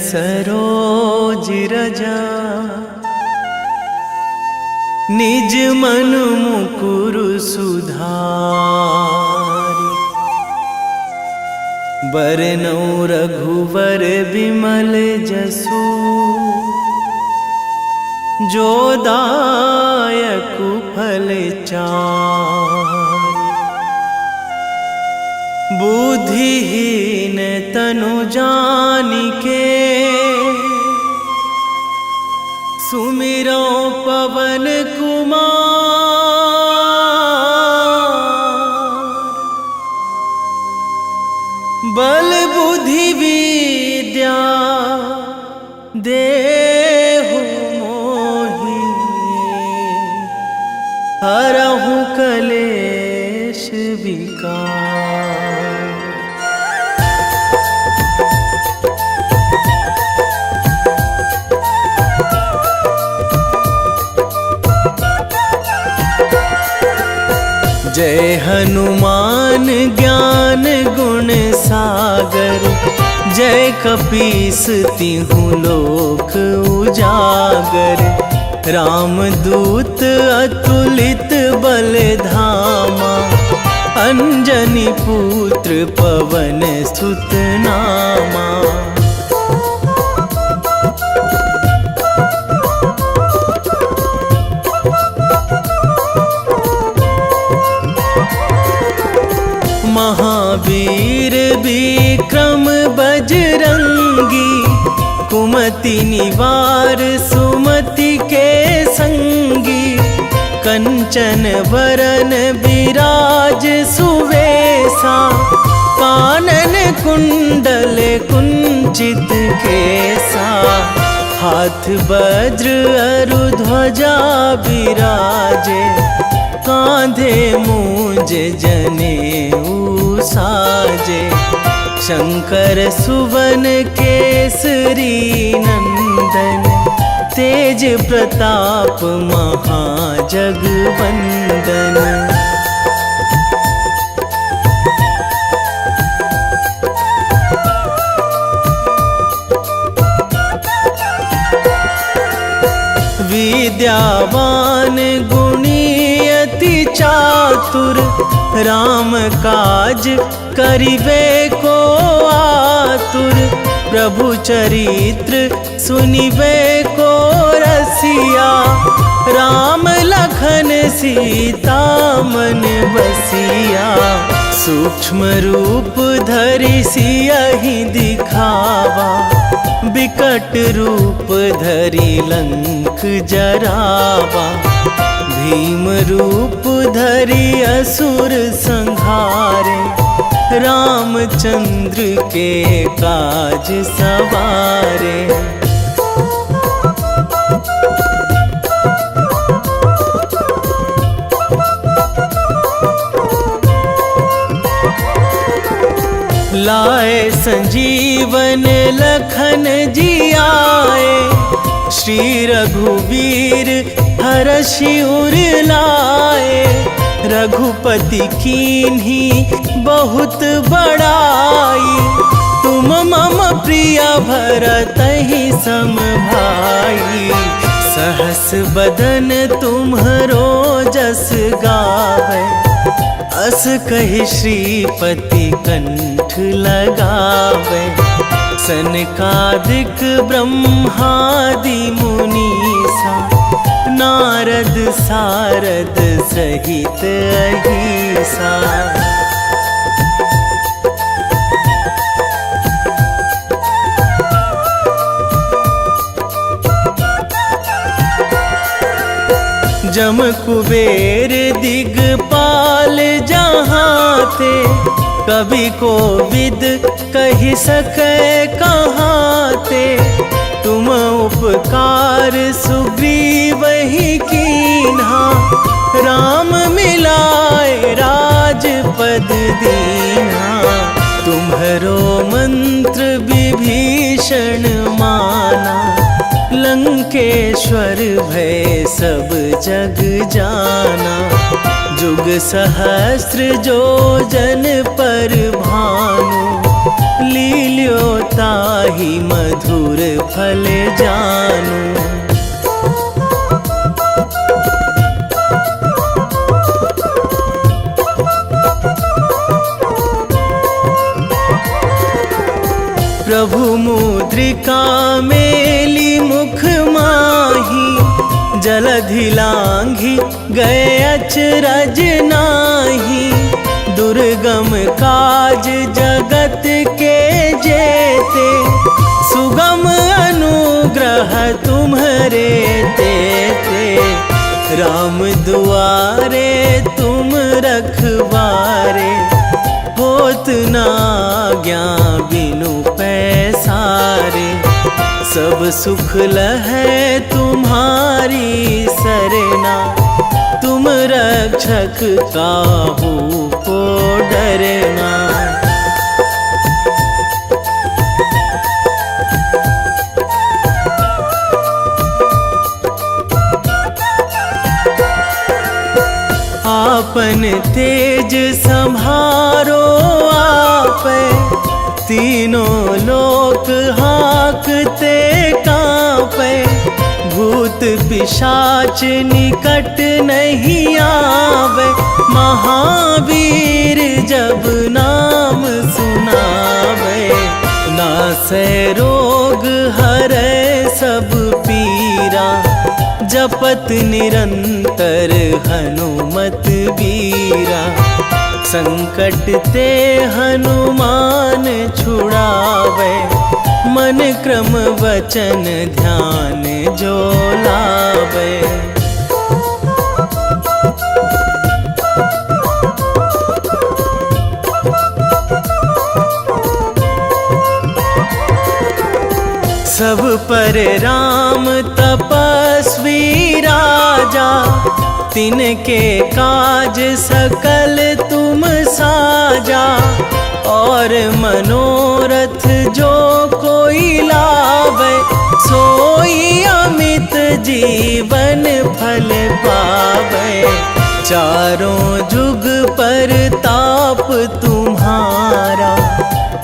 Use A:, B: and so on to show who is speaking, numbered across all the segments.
A: सरोज रजा निज मन मुकुर सुधारि। बरनौ रघुवर विमल जसु जो दायकु फल चारि। बुद्धिहीन तनु जानिके सुमिरो पवन कुमार। बल बुद्धि विद्या देहु मोहि हरहु कलेश विकार। जय हनुमान ज्ञान गुण सागर। जय कपीस तिहु लोक उजागर। रामदूत अतुलित बल धामा। अंजनी पुत्र पवन सुत नामा। महावीर विक्रम बजरंगी। कुमति निवार सुमति के संगी। कंचन वरन विराज सुवेशा। कानन कुंडल कुंचित केसा। हाथ वज्र अरु ध्वजा विराजे। कांधे मूंज जनेऊ साजे। शंकर सुवन केसरी नंदन। तेज प्रताप महाजगवंदन। विद्यावान गुणी अति चातुर। राम काज करिबे को आतुर। प्रभु चरित्र सुनिबे को रसिया। राम लखन सीता मन बसिया। सूक्ष्म रूप धरि सियहि दिखावा। विकट रूप धरि लंक जरावा। भीम रूप धरि असुर संहारे। रामचंद्र के काज सवारे। लाए संजीवन लखन जियाए। श्री रघुवीर हरषि उर लाए। रघुपति कीन्ही बहुत बड़ाई। तुम मम प्रिय भरतहि सम भाई। सहस बदन तुम्हरो जस गावै। अस कहि श्रीपति कंठ लगावै। सनकादिक ब्रह्मादि मुनीसा। नारद सारद सहित अहिसा। जम कुबेर दिगपाल जहाँ थे। कवि कोविद कहि सकै कहाँ ते। तुम उपकार सुग्रीवहि कीन्हा। राम मिलाए राजपद दीन्हा। तुम्हरो मंत्र विभीषण माना। लंकेश्वर भय सब जग जाना। जुग सहस्र जो जन पर भानु। लील्यो ताहि मधुर फल जानू। प्रभु मुद्रिका मेली मुख माही, जलधि लांघी गए अचरज नाही। दुर्गम काज जगत के जेते, सुगम अनुग्रह तुम्हरे तेते। राम दुआरे तुम रखवारे, होत ना आज्ञा बिनु पैसारे। सब सुख लहै तुम्हारी सरना, तुम रक्षक काहू को डरना। आपन तेज संभारो आपै, तीनों लोक हाकते कांपै। भूत पिशाच निकट नहीं आवे, महावीर जब नाम सुनावे। नासै रोग हरै सब पीरा, जपत निरंतर हनुमत बीरा। संकट ते हनुमान छुड़ावे, मन क्रम वचन ध्यान जो लावे। सब पर राम तपस्वी राजा, तिनके काज सकल तुम साजा। और मनोरथ जो कोई लावे, सोई अमित जीवन फल पावे। चारों जुग पर ताप तुम्हारा,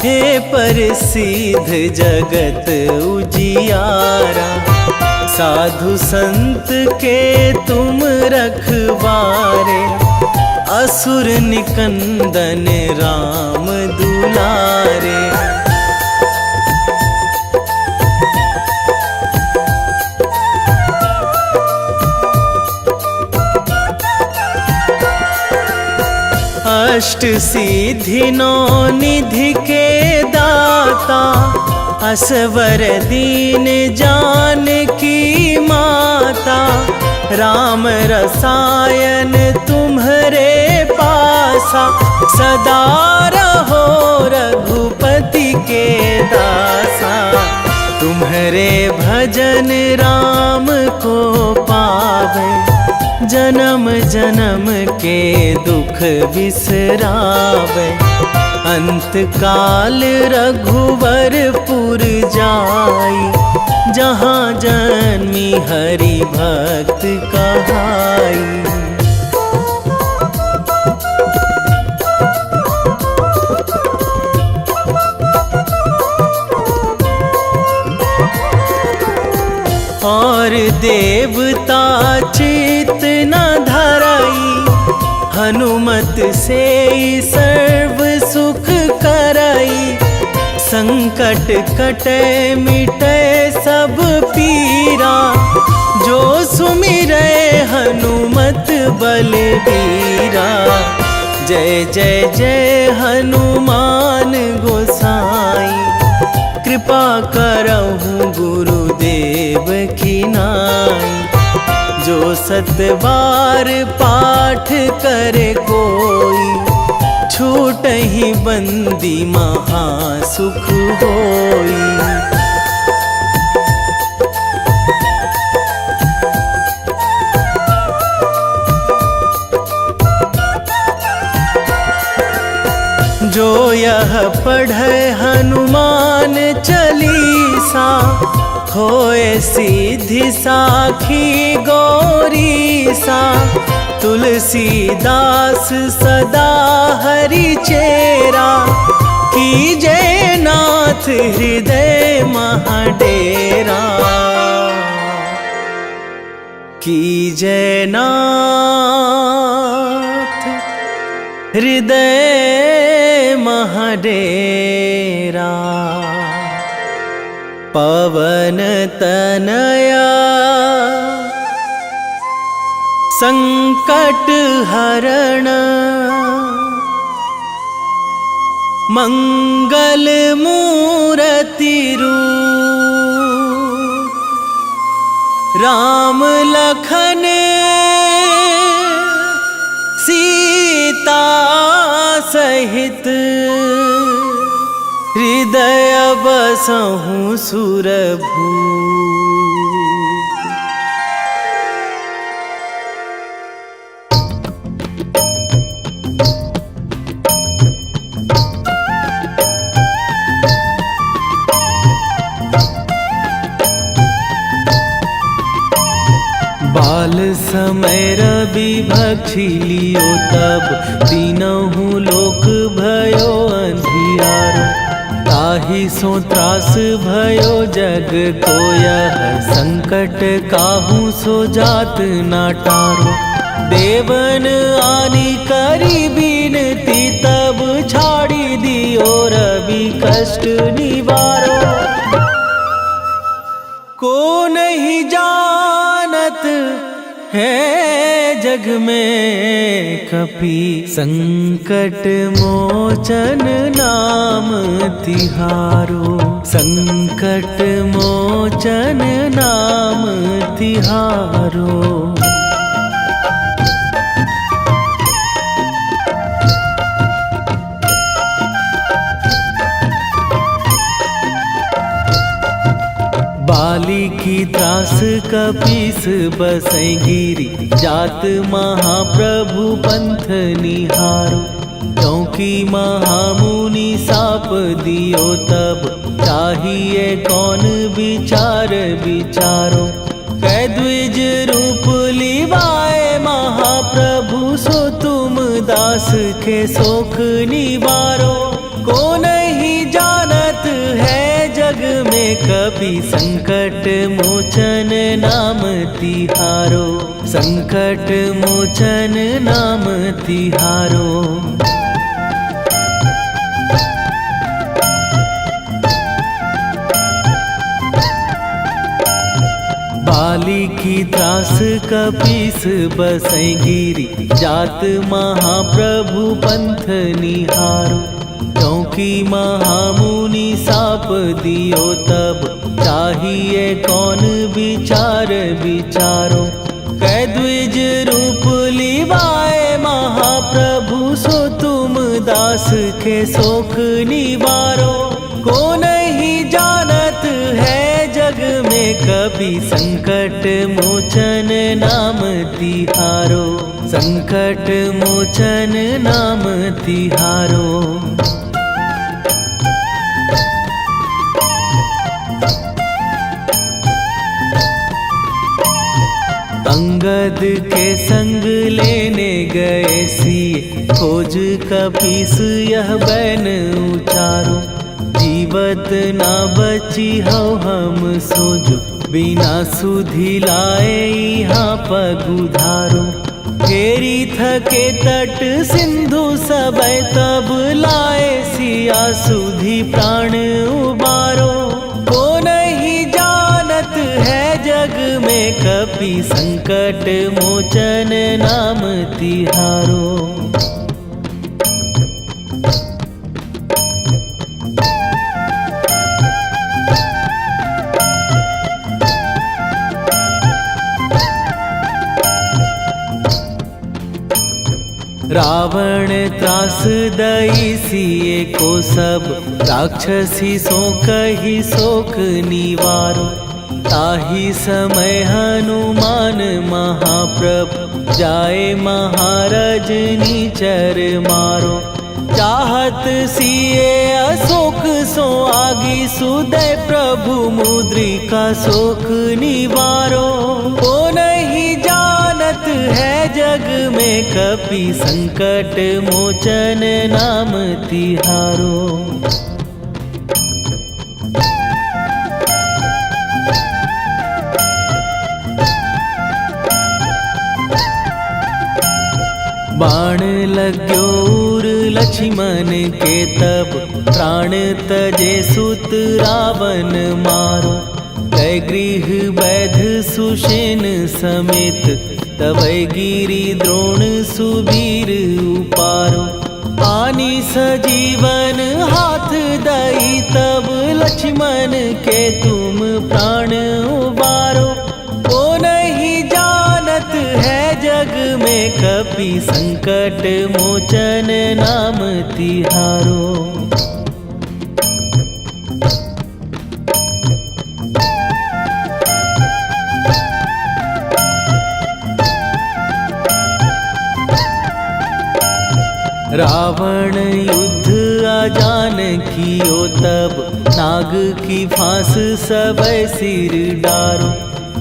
A: हे प्रसिद्ध जगत उजियारा। साधु संत के तुम रखवारे, असुर निकंदन राम दुलारे। अष्ट सिद्धि नौ निधि के दाता, असवर दीन जानकी माता। राम रसायन तुम्हरे पासा, सदा रहो रघुपति के दासा। तुम्हरे भजन राम को पावे, जन्म जन्म के दुख बिसरावे। अंत काल रघुवरपुर जाई, जहाँ जन्मी हरि भक्त कहाई। और देवता चित न धराई, हनुमत से सर्व सुख कराई। संकट कटे मिटे सब पीरा, जो सुमिरै हनुमत बलबीरा। जय जय जय हनुमान गोसाई, कृपा करहु गुरुदेव की नाई। जो सतबार पाठ करे कोई, छूटहि बंदी महासुख होई। जो यह पढ़े हनुमान चालीसा, होए सीधी साखी गौरीसा। तुलसीदास सदा हरि चेरा, कीजे नाथ हृदय महाडेरा, कीजे नाथ हृदय महाडेरा। पवन तनया संकट हरण, मंगल मूर्ति रूप, राम लखन सीता सहित, हृदय बसहु सुरभूप। बाल समय रवि भक्षी लियो तब, तीनहु लोक भयो अंधियारो। ताहि सो त्रास भयो जग को यह, संकट काहू सो जात ना टारो। देवन आनी करी बिनती तब, छाड़ी दियो रवि कष्ट निवारो। को नहीं जानत है जग में कपि, संकट मोचन नाम तिहारो। संकट मोचन नाम तिहारो। बाली की त्रास कपीस बसै गिरी, जात महाप्रभु पंथ निहारो। क्योंकि महामुनि साप दियो तब, चाहिए कौन विचार विचारो। कै द्विज रूप लिवाए महाप्रभु, सो तुम दास के शोक निवारो। को नहीं जानत है जग में कपि, संकट मोचन नाम तिहारो। संकट मोचन नाम तिहारो। बाली की त्रास कपीस बसै गिरी, जात महाप्रभु पंथ निहारो। क्योंकि महामुनि साप दियो तब, चाहिए कौन विचार विचारो। कै द्विज रूप लिवाए महाप्रभु, सो तुम दास के शोक निवारो। को नहीं जानत है जग में कपि, संकट मोचन नाम तिहारो। संकट मोचन नाम तिहारो। अंगद के संग लेने गए सिए, खोज कपीस यह बैन उचारो। जीवत ना बची हो हम सोजो, बिना सुधि लाए यहाँ पगुधारो। फेरी थके तट सिंधु सबय, तब लाए सिया सुधि प्राण उबारो। को नहीं जानत है जग में कपि, संकट मोचन नाम तिहारो। रावण त्रास दई सिए को सब, राक्षसी सो कही शोक निवारो। ताहि समय हनुमान महाप्रभु, जाए महाराज नीचर मारो। चाहत सिए अशोक सो आगी, सुदय प्रभु मुद्रिका शोक निवारो। को नहीं जानत है जग में कपि संकट मोचन नाम तिहारो। बाण लग्यो उर लक्ष्मण के तब प्राण तजे सुत रावण मारो। कै गृह वैध सुषेण समेत तबै गिरि द्रोण सुबीर उपारो। आनी सजीवन हाथ दई तब लक्ष्मण के तुम प्राण उबारो। ओ नहीं जानत है जग में कपि संकट मोचन नाम तिहारो। रावण युद्ध आजान कियो तब नाग की फांस सबै सिर डारो।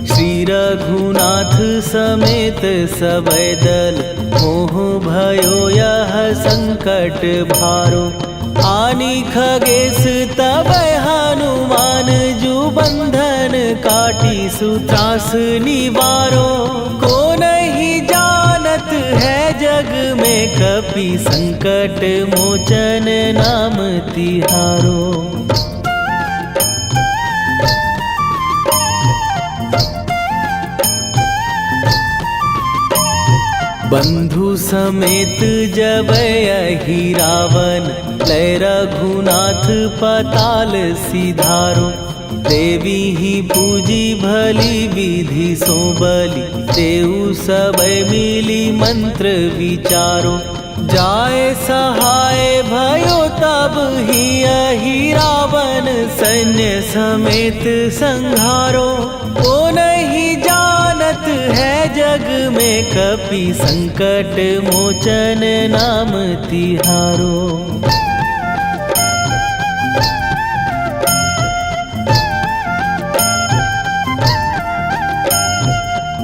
A: श्री रघुनाथ समेत सबै दल मोह भयो यह संकट भारो। आनी खगेश तबै हनुमान जु बंधन काटी सुत्रास निवारो। को नहीं जानत है जग में कपि संकट मोचन नाम तिहारो। बंधु समेत जबै अहि रावण लय रघुनाथ पताल सिधारो। देवी ही पूजी भली विधि सो बलि तेउ सबै मिली मंत्र विचारो। जाय सहाय भयो तब ही अहि रावण सैन्य समेत संहारो। ओ नहीं जानत है जग में कपि संकट मोचन नाम तिहारो।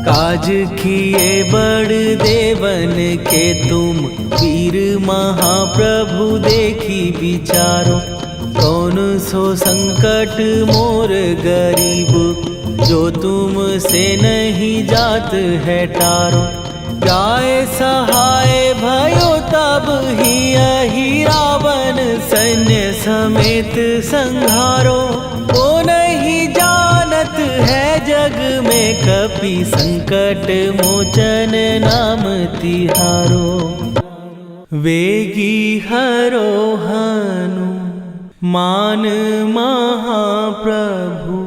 A: काज किए बड़ देवन के तुम वीर महाप्रभु देखी विचारो। कौन सो संकट मोर गरीब जो तुम से नहीं जात है टारो। जाय सहाय भयो तब ही अहि रावण सैन्य समेत संहारो। ओ नहीं जानत है जग में कपि संकट मोचन नाम तिहारो। वेगी हरो हनु मान महाप्रभु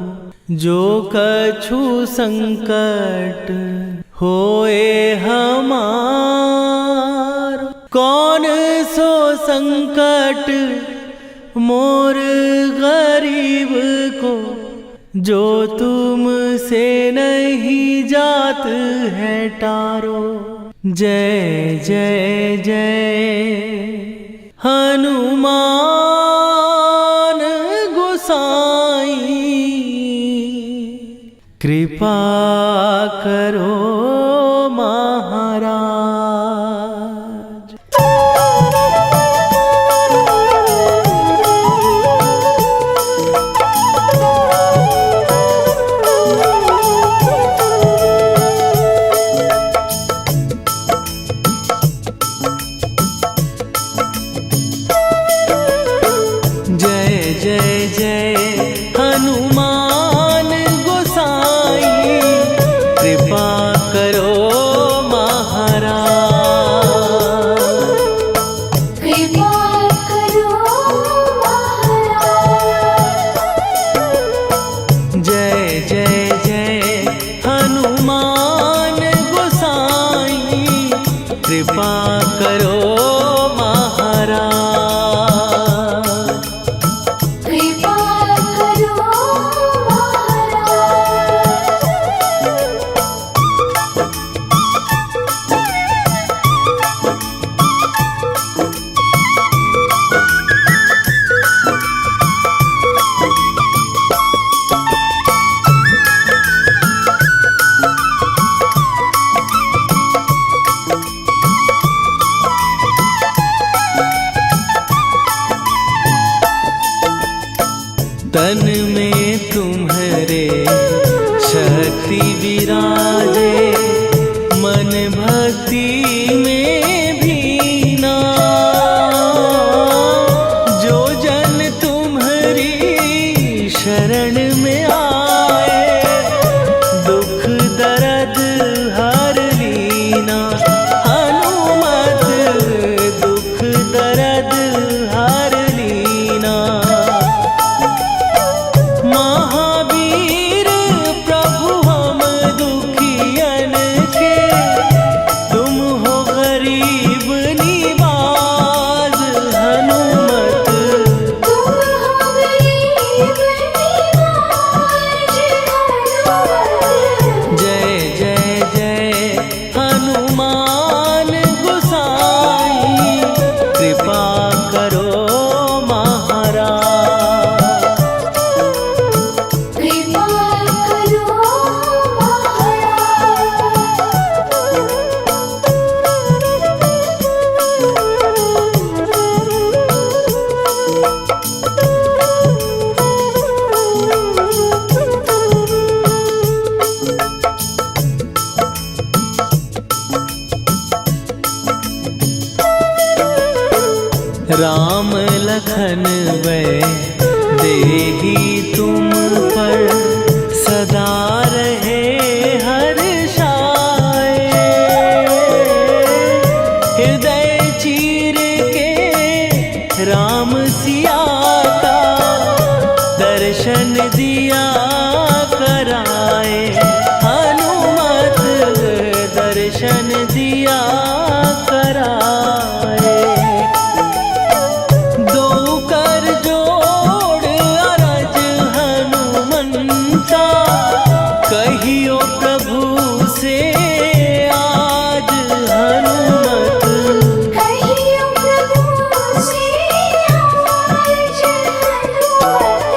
A: जो कछु संकट होए हमार। कौन सो संकट मोर गरीब को जो तुम से नहीं जात है टारो। जय जय जय हनुमान गोसाई कृपा करो महाराज। कृपा कर लखन वै देही तुम पर सदा रहे हर्षाए। हृदय चीर के राम सिया का दर्शन दिया कराए। हनुमत दर्शन दिया कराए। दो कर जोड़ अरज हनुमंता कहियो प्रभु से आज हनुमत।
B: कहियो प्रभु से आज हनुमत।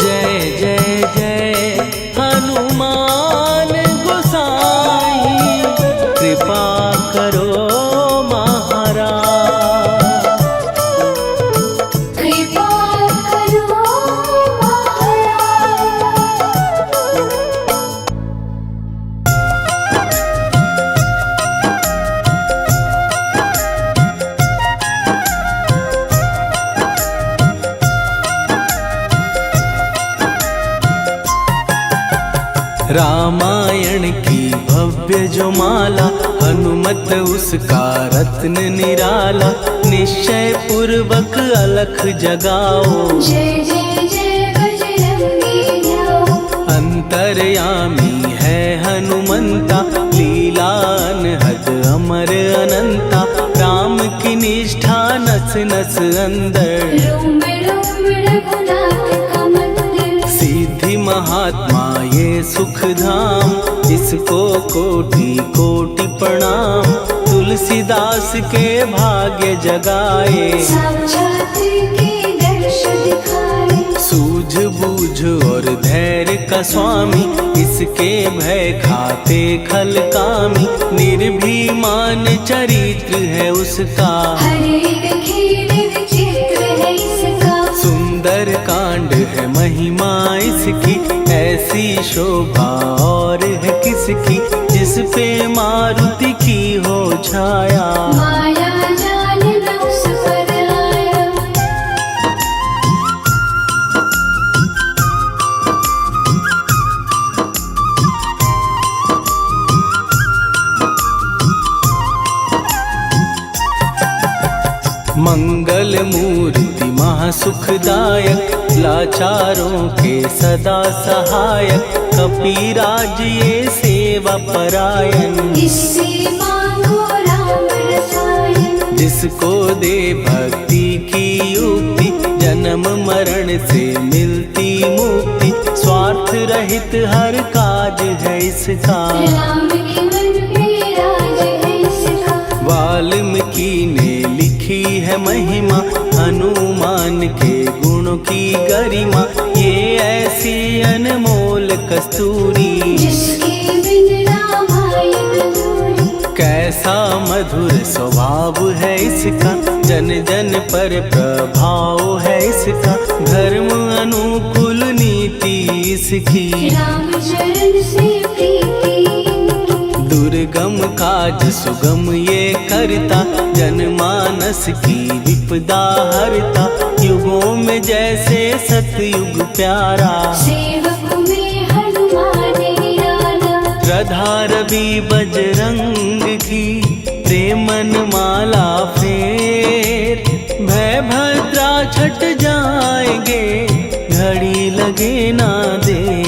A: जय जय जय हनुमान गोसाई कृपा करो महाराज।
B: कृपा करो महाराज।
A: रामायण की भव्य जो माला हनुमत उसका रत्न निराला। निश्चय पूर्वक अलख जगाओ
B: जय जय जय बजरंगी जाओ।
A: अंतर्यामी है हनुमंता लीला अनहद अमर अनंता। राम की निष्ठा नस नस अंदर
B: रोम रोम रघुनाथ का मंदिर।
A: सिद्धि महात्मा ये सुख धाम इसको कोटि कोटि प्रणाम। तुलसीदास के भाग्य जगाए
B: साक्षात के दर्श दिखाए।
A: सूझ बूझ और धैर्य का स्वामी इसके भय खाते खल कामी। निर्भीमान चरित्र है उसका
B: हर एक खेल विचित्र है इसका।
A: सुंदर कांड है महिमा इसकी। ऐसी शोभा और है किसकी जिस पे मारुति की हो छाया।
B: माया जाल न उस पर आया।
A: मंगल मूर्ति महासुखदायक लाचारों के सदा सहायक। कपीराज ये सेवा परायण
B: इससे मांगो राम रसायन।
A: जिसको दे भक्ति की युक्ति जन्म मरण से मिलती मुक्ति। स्वार्थ रहित हर काज है इसका
B: राम के मन पे राज है इसका।
A: वाल्मीकि ने लिखी है महिमा हनुमान के गुणों की गरिमा। ये ऐसी अनमोल कस्तूरी
B: जिसके बिन रामायण अधूरी।
A: कैसा मधुर स्वभाव है इसका जन जन पर प्रभाव है इसका। धर्म अनुकूल नीति इसकी
B: राम चरण से प्रीति।
A: दुर्गम काज सुगम ये करता जनमानस की विपदा हरता। युगों में जैसे सतयुग प्यारा
B: सेवक में हनुमान निराला।
A: श्रद्धा रवि बजरंग की प्रेमन माला फेर। भय भद्रा छट जाएंगे घड़ी लगे ना देर।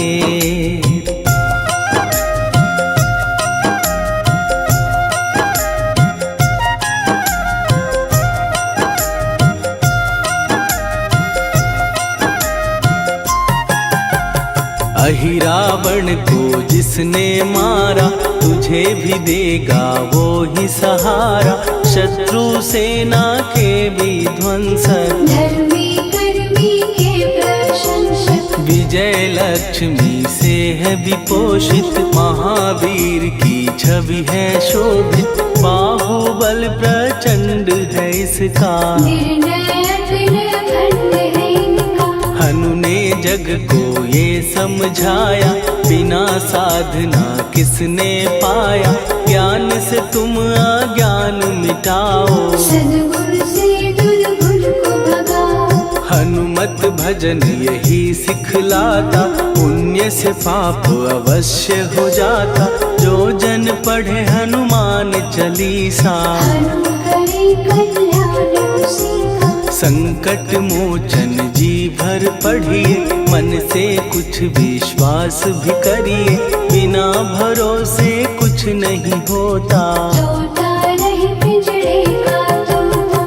A: अहिरावण को जिसने मारा तुझे भी देगा वो ही सहारा। शत्रु सेना के विध्वंसक
B: धर्मी कर्मी के प्रशंसक।
A: विजय लक्ष्मी से है विपोषित। महावीर की छवि है शोभित। बाहुबल प्रचंड है इसका
B: निर्णय अखंड है इनका।
A: हनु ने जग को ये समझाया बिना साधना किसने पाया। ज्ञान से तुम अज्ञान मिटाओ
B: सद्गुण से दुर्गुण को भगाओ।
A: हनुमत भजन यही सिखलाता, पुण्य से पाप अवश्य हो जाता। जो जन पढ़े हनुमान चालीसा,
B: हनुम करे कल्याण उसी का।
A: संकट मोचन जी भर पढ़िए, मन से कुछ विश्वास भी करिए। बिना भरोसे कुछ नहीं होता,
B: तोता रहे पिंजरे का तोता।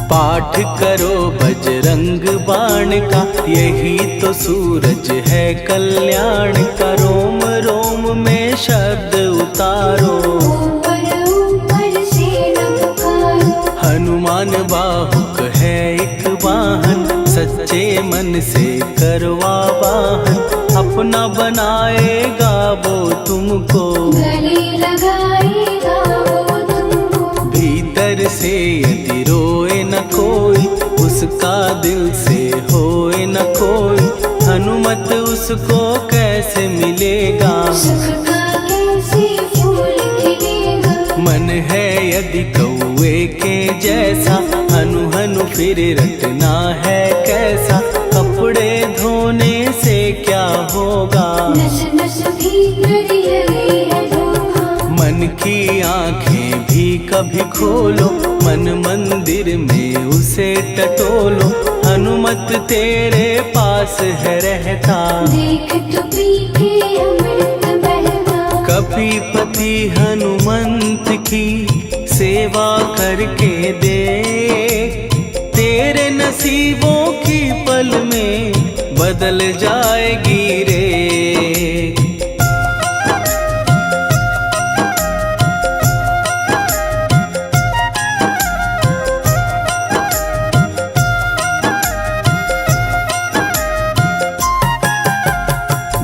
A: पाठ करो बजरंग बाण का, यही तो सूरज है कल्याण का। रोम रोम में शब्द उतारो,
B: ऊपर ऊपर से न पुकारो।
A: हनुमान बाहुक है एक वाहन, सच्चे मन से करवा वाहन। अपना बनाएगा वो तुमको,
B: गले लगाएगा वो तुमको।
A: भीतर से यदि रोए न कोई, उसका दिल से होए न कोई। हनुमत उसको कैसे मिलेगा,
B: सुख का कैसे फूल खिलेगा।
A: मन है यदि कौए के जैसा, हनु हनु फिर रटना है कैसा। कपड़े धोने से क्या होगा,
B: नस नस भीतर लगी है धोखा।
A: मन की आंखें भी कभी खोलो, मन मंदिर में उसे टटोलो। हनुमत तेरे पास है रहता,
B: देख तो पी के अमृत बहता।
A: कपीपति हनुमंत की सेवा करके दे, तेरे नसीबों की पल में बदल जाएगी रे।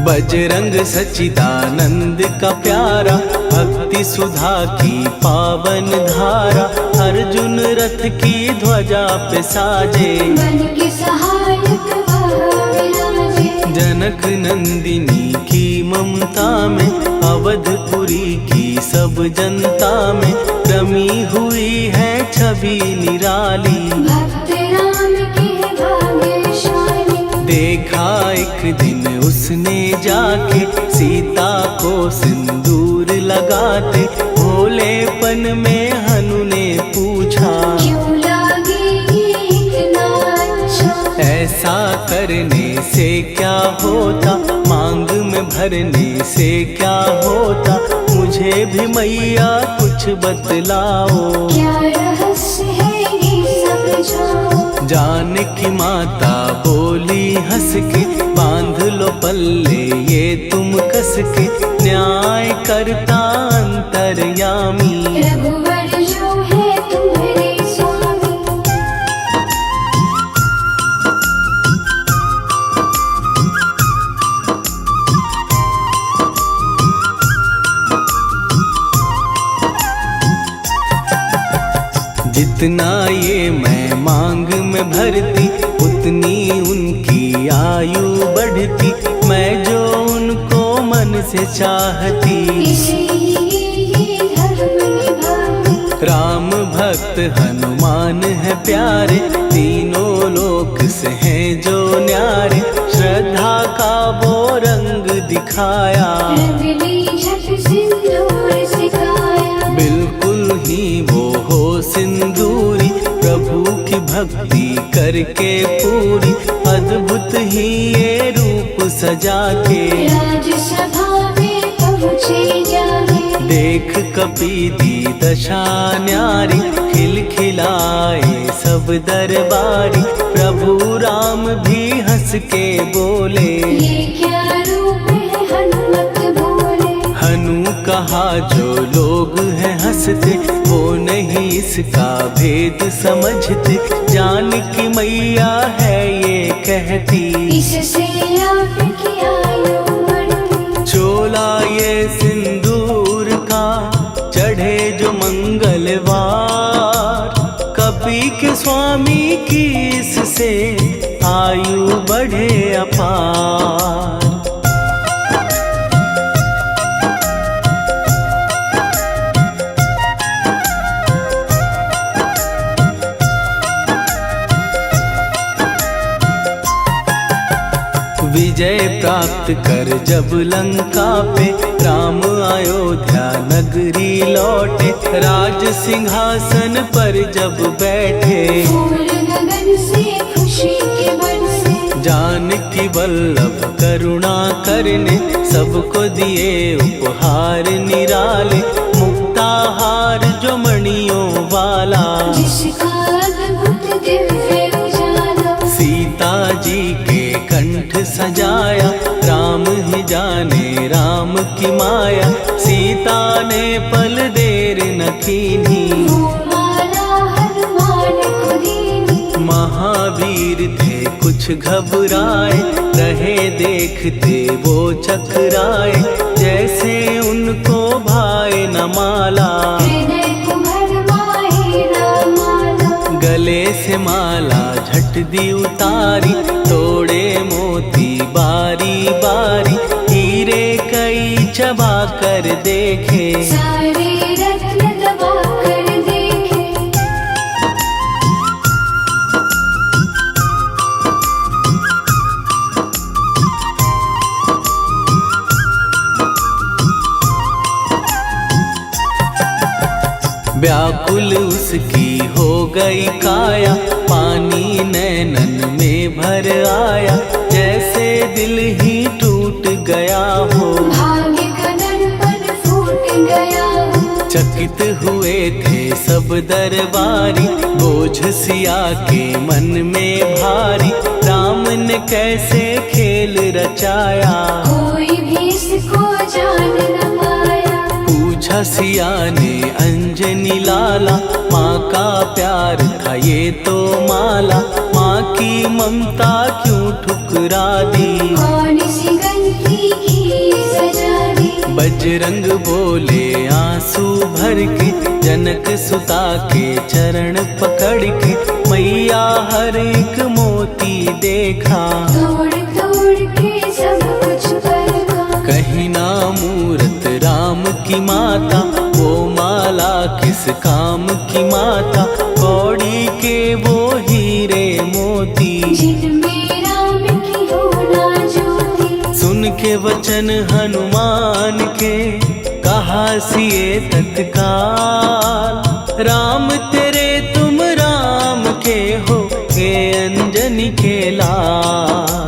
A: बजरंग सच्चिदानंद का प्यारा, भक्ति सुधा की पावन धारा। अर्जुन रथ की ध्वजा पे साजे,
B: मन के सहायक वह विराजे।
A: जनक नंदिनी की ममता में, अवधपुरी की सब जनता में रमी हुई है छवि निराली।
B: भक्त राम के भाग्यशाली,
A: देखा एक दिन उसने जाके सीता को सिंदूर लगाते। भोलेपन में हनु ने पूछा,
B: क्यों लागे ये इतना अच्छा।
A: ऐसा करने से क्या होता, मांग में भरने से क्या होता। मुझे भी मैया कुछ बतलाओ,
B: क्या रहस्य है ये समझाओ।
A: जानकी माता बोली हंस के, बांध लो पल्ले ये तुम कस के। न्याय करता अंतर्यामी,
B: रघुवर जो है तुम्हारे स्वामी।
A: जितना ये मैं मांग में भरती, उतनी उनकी आयु बढ़ती। मैं जो उनको मन से चाहती,
B: इसलिए ये धर्म निभाती।
A: राम भक्त हनुमान है प्यारे, तीनों लोक से हैं जो न्यारे। श्रद्धा का वो रंग दिखाया,
B: रंगली झट सिंदूर सिखाया।
A: बिल्कुल ही वो हो सिंदूरी, प्रभु की भक्ति करके पूरी। अद्भुत ही ये रूप सजा के,
B: राजसभा में पहुँचे जाके।
A: देख कपीदी दशा न्यारी, खिलखिलाए सब दरबारी। प्रभु राम भी हंस के बोले,
B: ये क्या रूप है हनुमत बोले।
A: हनु कहा जो लोग हैं हंसते, वो नहीं इसका भेद समझते। जानकी मैया है ये कहती,
B: इससे आपकी आयु बढ़ती।
A: चोला ये सिंदूर का चढ़े जो मंगलवार। कपी के स्वामी की इससे आयु बढ़े अपार। विजय प्राप्त कर जब लंका पे राम अयोध्या नगरी लौटे, राज सिंहासन पर जब बैठे,
B: फूल गगन से खुशी के बरसे,
A: जानकी वल्लभ करुणा करने सबको दिए उपहार निराले, मुक्ताहार जो मणियों वाला,
B: जिसका अद्भुत दिव्य उजाला,
A: सीता जी के कंठ सजाया, राम ही जाने राम की माया, सीता ने पल देर न कीन्ही,
B: वो माला हनुमान को दीनी।
A: महावीर थे कुछ घबराए, रहे देखते वो चकराए, जैसे उनको भाए न माला,
B: हृदय को भरमाए न माला,
A: गले से माला झट दी उतारी, तोड़े मोती बारी बारी, हीरे कई चबा कर देखे,
B: सारे रत्न दबा कर देखे।
A: व्याकुल उसकी हो गई काया, पानी नैनन में भर आया, जैसे दिल ही टूट गया हो,
B: भाग्य का दर्पण फूट गया हो,
A: चकित हुए थे सब दरबारी, बोझ सिया के मन में भारी, राम ने कैसे खेल रचाया,
B: कोई भी इसको जान न पाया।
A: पूछा सिया ने अंजनी लाला, माँ का प्यार था ये तो माला, माँ की ममता क्यों ठुकरा दी,
B: कौन सी गलती की सजा दी।
A: बजरंग बोले आंसू भर के, जनक सुता के चरण पकड़ के, मैया हर एक मोती देखा,
B: तोड़ तोड़ के सब कुछ परखा।
A: कहीं ना मूरत राम की माता, वो माला किस काम की माता, कौड़ी के वो हीरे मोती,
B: जिनमें राम की हो ना ज्योति।
A: सुन के वचन हनुमान के, कहा सिए तत्काल, राम तेरे तुम राम के हो, के अंजनी के लाल।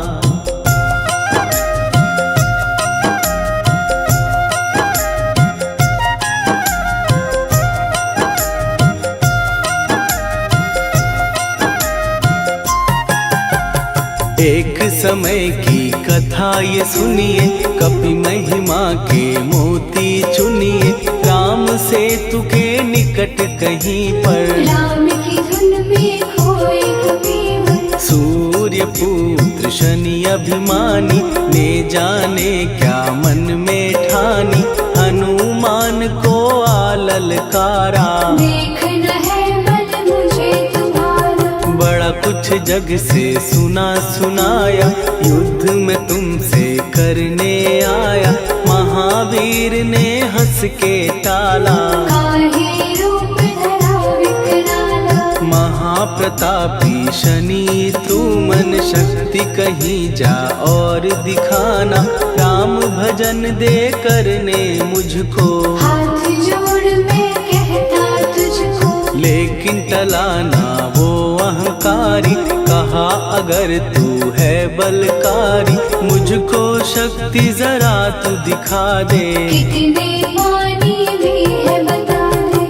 A: एक समय की कथा ये सुनिए, कपि महिमा के मोती चुनिए, राम सेतु के निकट कहीं पर,
B: राम की धुन में खोए कबीर।
A: सूर्य पुत्र शनि अभिमानी, ने जाने क्या मन में ठानी, हनुमान को आललकारा,
B: देखना है बल मुझे तुम्हारा।
A: बड़ा कुछ जग से सुना सुनाया, युद्ध में तुमसे करने आया, महावीर ने हंस के टाला,
B: काहे रूप धरा विकराला।
A: महाप्रतापी शनि तू मन शक्ति कहीं जा और दिखाना, राम भजन दे करने मुझको,
B: हाथ जोड़ मैं कहता तुझको।
A: लेकिन टलाना वो अहंकारी, कहा अगर तू है बलकारी, मुझको शक्ति जरा तू दिखा दे,
B: कितने पानी भी है बता दे।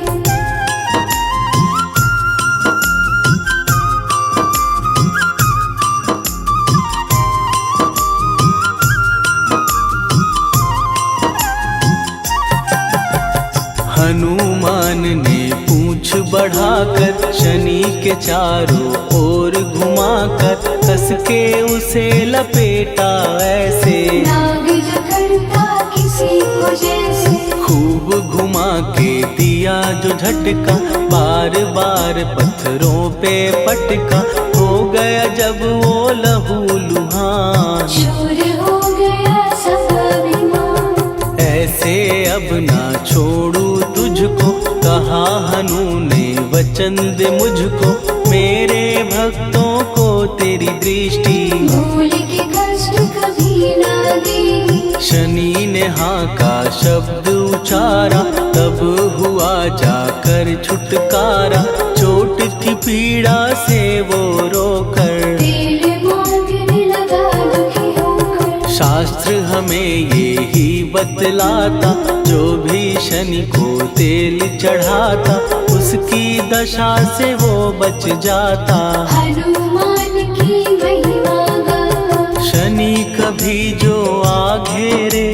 A: हनुमान ने पूंछ बढ़ाकर, शनि के चारों ओर घुमाकर, कस के उसे लपेटा ऐसे,
B: नाग जो करता किसी को जैसे।
A: खूब घुमा के दिया जो झटका, बार बार पत्थरों पे पटका, हो गया जब वो लहू लुहान,
B: चूर हो गया सब अभिमान।
A: ऐसे अब ना छोड़ू तुझको, कहा हनु ने वचन दे मुझको। मेरे भक्तों को तेरी दृष्टि,
B: भूल के कष्ट कभी ना देगी।
A: शनि ने हाँ का शब्द उचारा, तब हुआ जाकर छुटकारा। चोट की पीड़ा से वो रोकर,
B: तेल मांगने लगा दुखी होकर।
A: शास्त्र हमें ये ही बतलाता, जो भी शनि को तेल चढ़ाता, उसकी दशा से वो बच जाता।
B: हनुमान की महिमा गाता।
A: शनि कभी जो आ घेरे,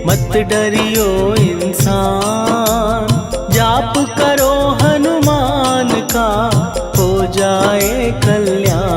A: मत डरियो इंसान। जाप करो हनुमान का, हो जाए कल्याण।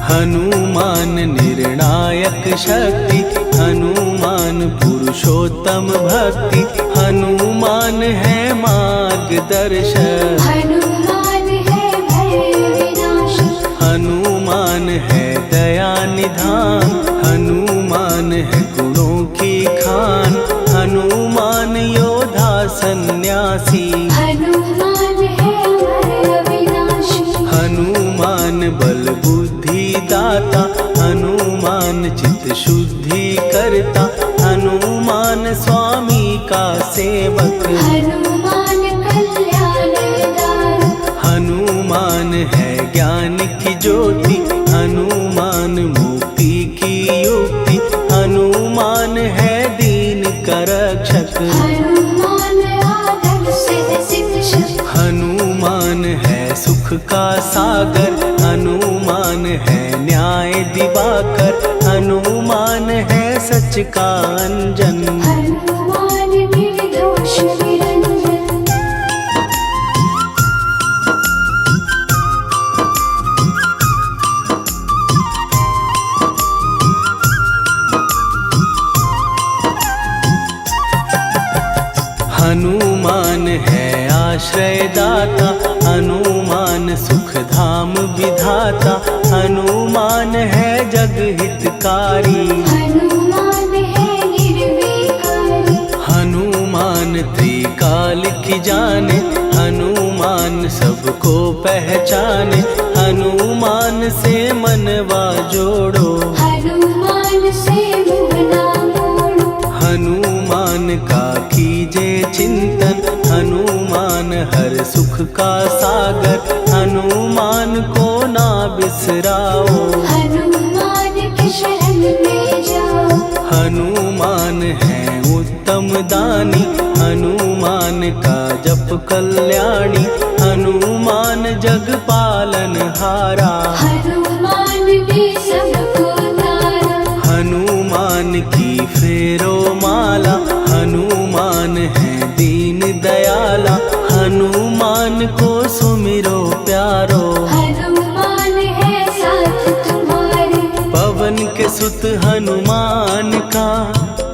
A: हनुमान निर्णायक शक्ति, हनुमान पुरुषोत्तम भक्ति। हनुमान है मार्गदर्शक,
B: हनुमान है भय विनाशक।
A: हनुमान है दया निधान। हनुमान है गुणों की खान, हनुमान योद्धा सन्यासी।
B: हनुमान है भय विनाशी।
A: हनुमान बल बुद्धि दाता, हनुमान चित्त शुद्धि करता। हनुमान स्वामी का सेवक,
B: हनुमान कल्याणदायक।
A: हनुमान है ज्ञान की ज्योति। हनुमान मुक्ति की युक्ति, हनुमान है दीन का रक्षक।
B: हनुमान आदर से शिक्षक।
A: हनुमान है सुख का सागर, हनुमान है न्याय दिवाकर। हनुमान है सच का अंजन,
B: हनुमान निर्दोष निरंजन।
A: हनुमान है आश्रय दाता, हनुमान सुख धाम विधाता। हनुमान है जग हितकारी,
B: हनुमान है निर्विकारी।
A: हनुमान त्रिकाल की जाने। हनुमान सबको पहचाने, हनुमान से मनवा जोड़ो।
B: हनुमान से मुँह ना मोड़ो।
A: हनुमान का कीजे चिंतन, हनुमान हर सुख का सागर। हनुमान को ना बिसराओ,
B: हनुमान के शरण में जाओ।
A: हनुमान है उत्तम दानी, हनुमान का जप कल्याणी। हनुमान जग पालन हारा,
B: हनुमान ने सबको तारा।
A: हनुमान की फेरो माला। हनुमान है दीन दयाला, हनुमान को सुमिरो प्यारो।
B: हनुमान है साथ तुम्हारे।
A: पवन के सुत हनुमान का,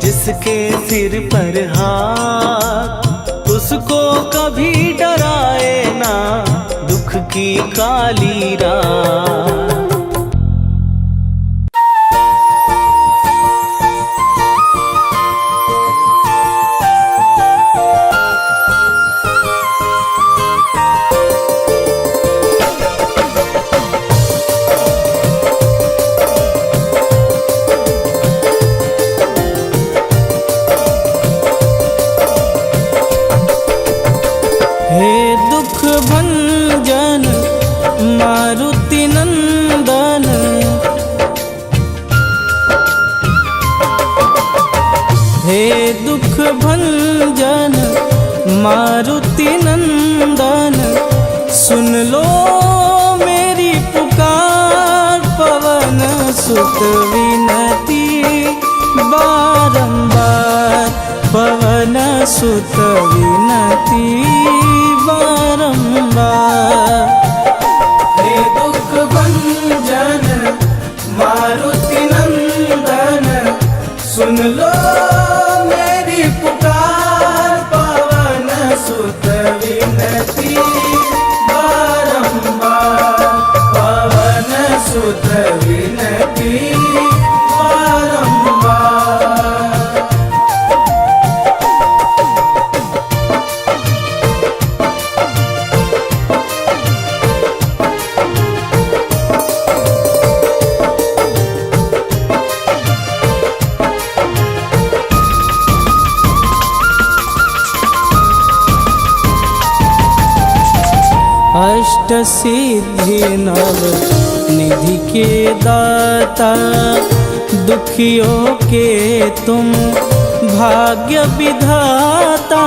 A: जिसके सिर पर हाथ, उसको कभी डराए ना दुख की काली रात। हे दुख भंजन मारुति नंदन, हे दुख भंजन मारुति नंदन। सुन लो मेरी पुकार, पवन सुत विनती बारंबार। पवन सुत विनती बारंबार। हे दुख भंजन सुत विनती बारंबार, पवन सुत विनती बारंबार। अष्ट सिद्धि नव निधि के दाता, दुखियों के तुम भाग्य विधाता।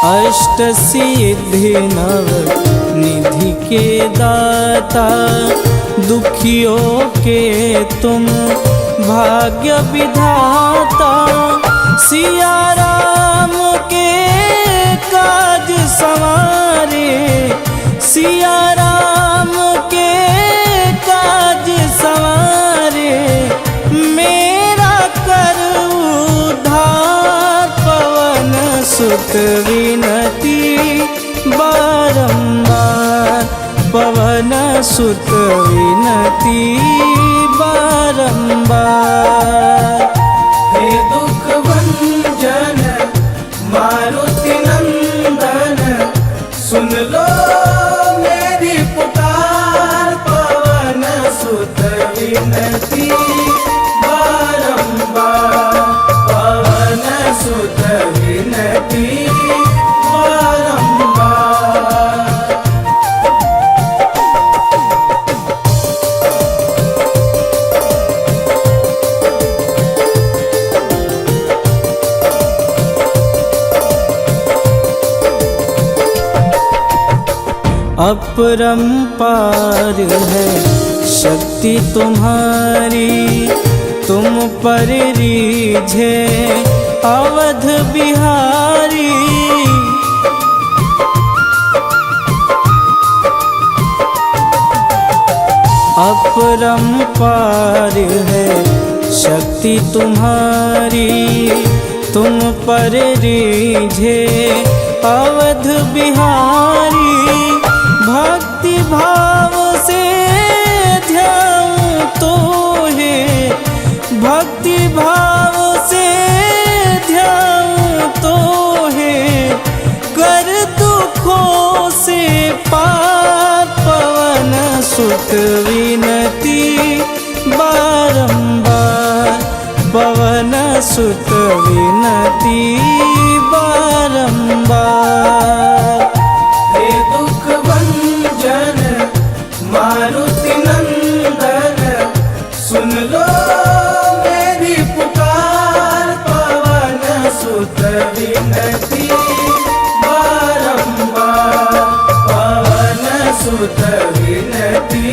A: अष्ट सिद्धि नव निधि के दाता, दुखियों के तुम भाग्य विधाता। सिया राम के काज संवारे, सिया राम के काज संवारे, मेरा कर उद्धार। पवन सुत विनती बारंबार, पवन सुत विनती बारंबार। हे दुख भंजन मारुति नंदन, सुन लो मेरी पुकार। पवन सुत विनती बारंबार, पवन सुत विनती बारंबार। अपरंपार है शक्ति तुम्हारी, तुम पर रीझे अवध बिहारी। अपरंपार है शक्ति तुम्हारी, तुम पर रीझे अवध बिहारी। भक्ति भाव से ध्याऊं तो है, भक्ति भाव से ध्याऊं तो है, कर दुखों से पार। पवन सुत विनती बारंबार, पवन सुत विनती बारंबार। हे दुख भंजन मारुति नंदन, सुन लो मेरी पुकार। पवन सुत विनती बारंबार, पवन सुत विनती